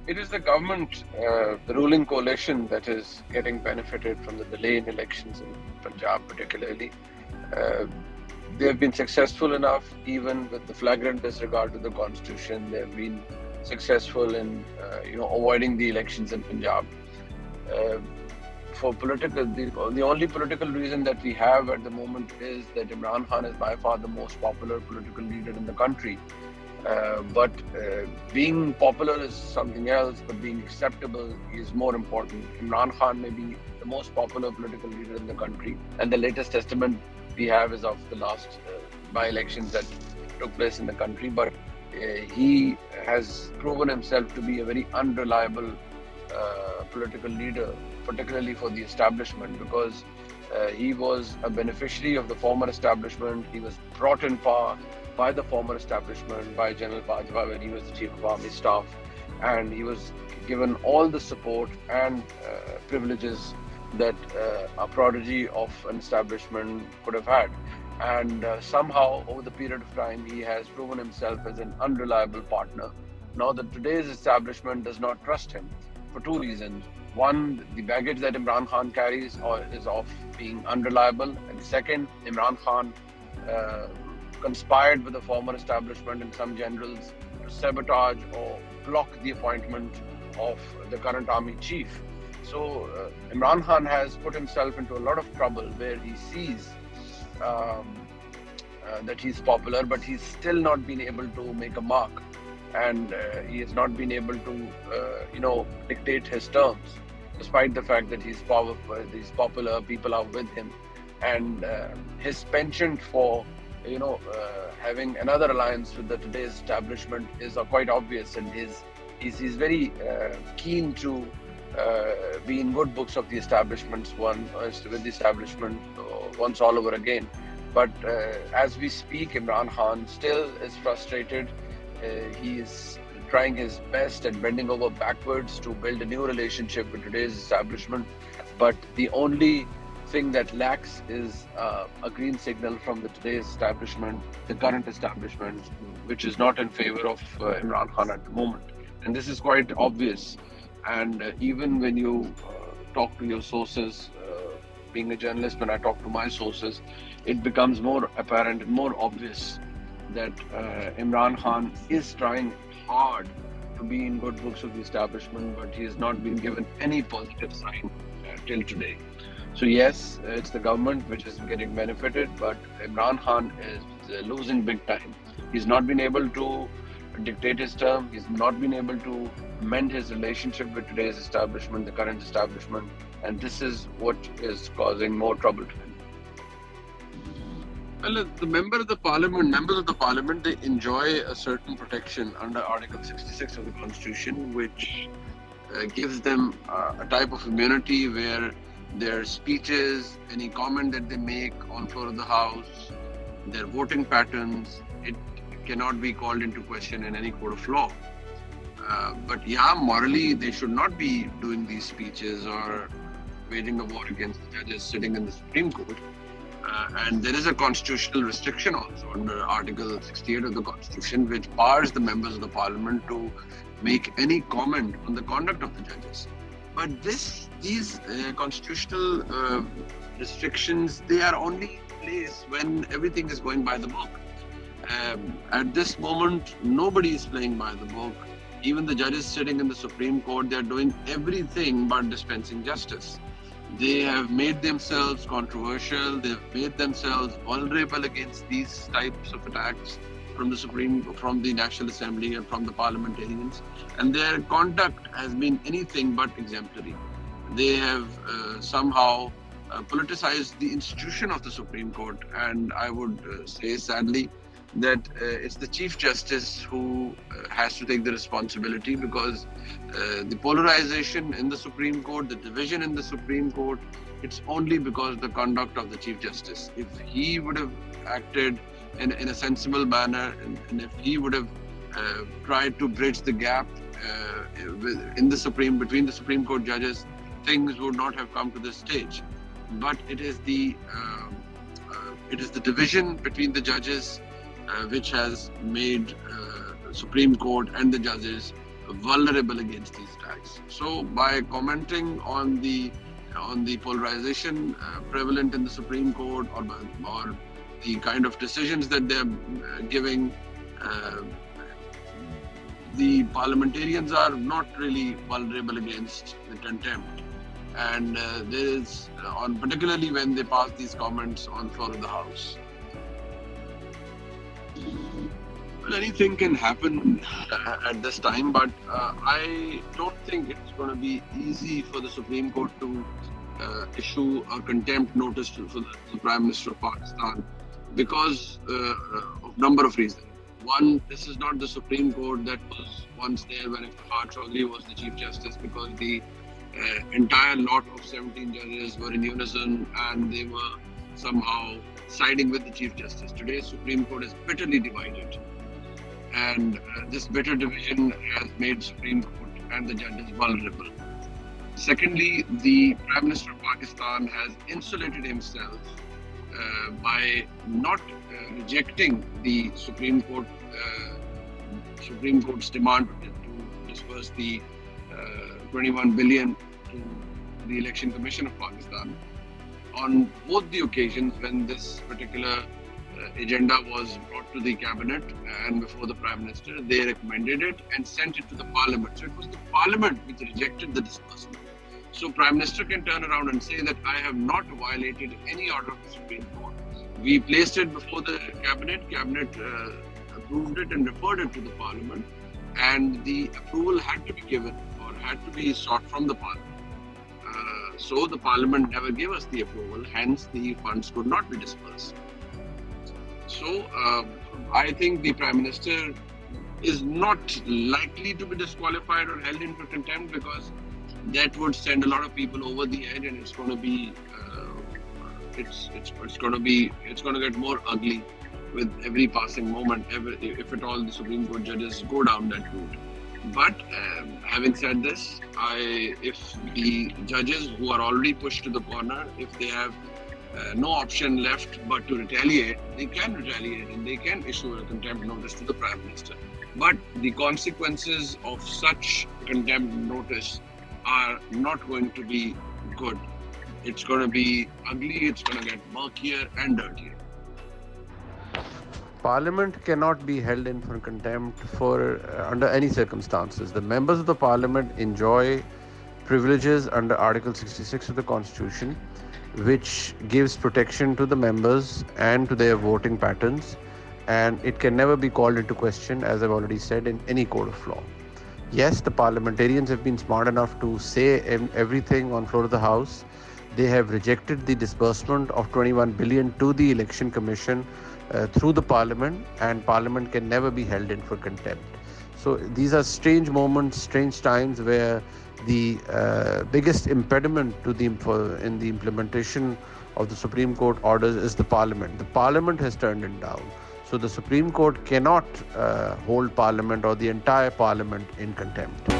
It is the government, the ruling coalition, that is getting benefited from the delay in elections in Punjab, particularly. Uh, they have been successful enough, even with the flagrant disregard to the constitution. They have been successful in, avoiding the elections in Punjab. Uh, for political, the only political reason that we have at the moment is that Imran Khan is by far the most popular political leader in the country. But being popular is something else, but being acceptable is more important. Imran Khan may be the most popular political leader in the country, and the latest testament we have is of the last by-elections that took place in the country. But he has proven himself to be a very unreliable political leader, particularly for the establishment, because he was a beneficiary of the former establishment. He was brought in power by the former establishment, by General Bajwa when he was the Chief of Army Staff, and he was given all the support and privileges that a prodigy of an establishment could have had. And somehow, over the period of time, he has proven himself as an unreliable partner. Now, that today's establishment does not trust him for two reasons. One, the baggage that Imran Khan carries is of being unreliable. And second, Imran Khan uh, conspired with the former establishment and some generals to sabotage or block the appointment of the current army chief. So Imran Khan has put himself into a lot of trouble where he sees that he's popular, but he's still not been able to make a mark, and he has not been able to, dictate his terms, despite the fact that he's powerful, he's popular, people are with him, and his penchant for, having another alliance with the today's establishment is quite obvious, and he's very keen to be in good books of the establishments with the establishment once all over again. But as we speak, Imran Khan still is frustrated. He is trying his best and bending over backwards to build a new relationship with today's establishment. But the only thing that lacks is a green signal from today's establishment, the current establishment, which is not in favor of Imran Khan at the moment. And this is quite obvious. And even when you talk to your sources, being a journalist, when I talk to my sources, it becomes more apparent and more obvious that Imran Khan is trying hard to be in good books of the establishment, but he has not been given any positive sign till today. So yes, it's the government which is getting benefited, but Imran Khan is losing big time. He's not been able to dictate his term. He's not been able to mend his relationship with today's establishment, the current establishment, and this is what is causing more trouble to him. Well, the members of the parliament, they enjoy a certain protection under Article 66 of the Constitution, which gives them a type of immunity where their speeches, any comment that they make on floor of the House, their voting patterns, it cannot be called into question in any court of law. But yeah, morally, they should not be doing these speeches or waging a war against the judges sitting in the Supreme Court. And there is a constitutional restriction also under Article 68 of the Constitution, which bars the members of the Parliament to make any comment on the conduct of the judges. But these constitutional restrictions, they are only in place when everything is going by the book. At this moment, nobody is playing by the book. Even the judges sitting in the Supreme Court, they are doing everything but dispensing justice. They have made themselves controversial. They've made themselves vulnerable against these types of attacks from the National Assembly and from the parliamentarians. And their conduct has been anything but exemplary. They have somehow politicized the institution of the Supreme Court. And I would say, sadly, that it's the Chief Justice who has to take the responsibility, because the polarization in the Supreme Court, the division in the Supreme Court, it's only because of the conduct of the Chief Justice. If he would have acted in a sensible manner, and if he would have tried to bridge the gap between the Supreme Court judges, things would not have come to this stage. But it is the division between the judges which has made Supreme Court and the judges vulnerable against these attacks. So by commenting on the polarization prevalent in the Supreme Court, or the kind of decisions that they're giving, the parliamentarians are not really vulnerable against the contempt. And there is, particularly when they pass these comments on floor of the House. Well, anything can happen at this time, but I don't think it's going to be easy for the Supreme Court to issue a contempt notice for the Prime Minister of Pakistan because of a number of reasons. One, this is not the Supreme Court that was once there when Iftihar Chaudhry was the Chief Justice, because the entire lot of 17 judges were in unison and they were somehow siding with the Chief Justice. Today's Supreme Court is bitterly divided, and this bitter division has made Supreme Court and the judges vulnerable. Secondly, the Prime Minister of Pakistan has insulated himself by not rejecting the Supreme Court's demand to disperse the 21 billion to the Election Commission of Pakistan. On both the occasions when this particular agenda was brought to the cabinet and before the Prime Minister, they recommended it and sent it to the Parliament. So it was the Parliament which rejected the disbursement. So Prime Minister can turn around and say that I have not violated any order of the Supreme Court. We placed it before the cabinet approved it and referred it to the Parliament, and the approval had to be given or had to be sought from the Parliament. So the Parliament never gave us the approval, hence the funds could not be dispersed. So I think the Prime Minister is not likely to be disqualified or held in for contempt, because that would send a lot of people over the edge, and it's going to be it's going to get more ugly with every passing moment, if at all the Supreme Court judges go down that route. But having said this, if the judges who are already pushed to the corner, if they have no option left but to retaliate, they can retaliate and they can issue a contempt notice to the Prime Minister. But the consequences of such contempt notice are not going to be good. It's going to be ugly, it's going to get murkier and dirtier. Parliament cannot be held in for contempt under any circumstances. The members of the Parliament enjoy privileges under Article 66 of the Constitution, which gives protection to the members and to their voting patterns, and it can never be called into question, as I've already said, in any court of law. Yes, the parliamentarians have been smart enough to say everything on floor of the House. They have rejected the disbursement of 21 billion to the Election Commission through the Parliament, and Parliament can never be held in for contempt. So these are strange moments, strange times where the biggest impediment to in the implementation of the Supreme Court orders is the Parliament. The Parliament has turned it down. So the Supreme Court cannot hold Parliament or the entire Parliament in contempt.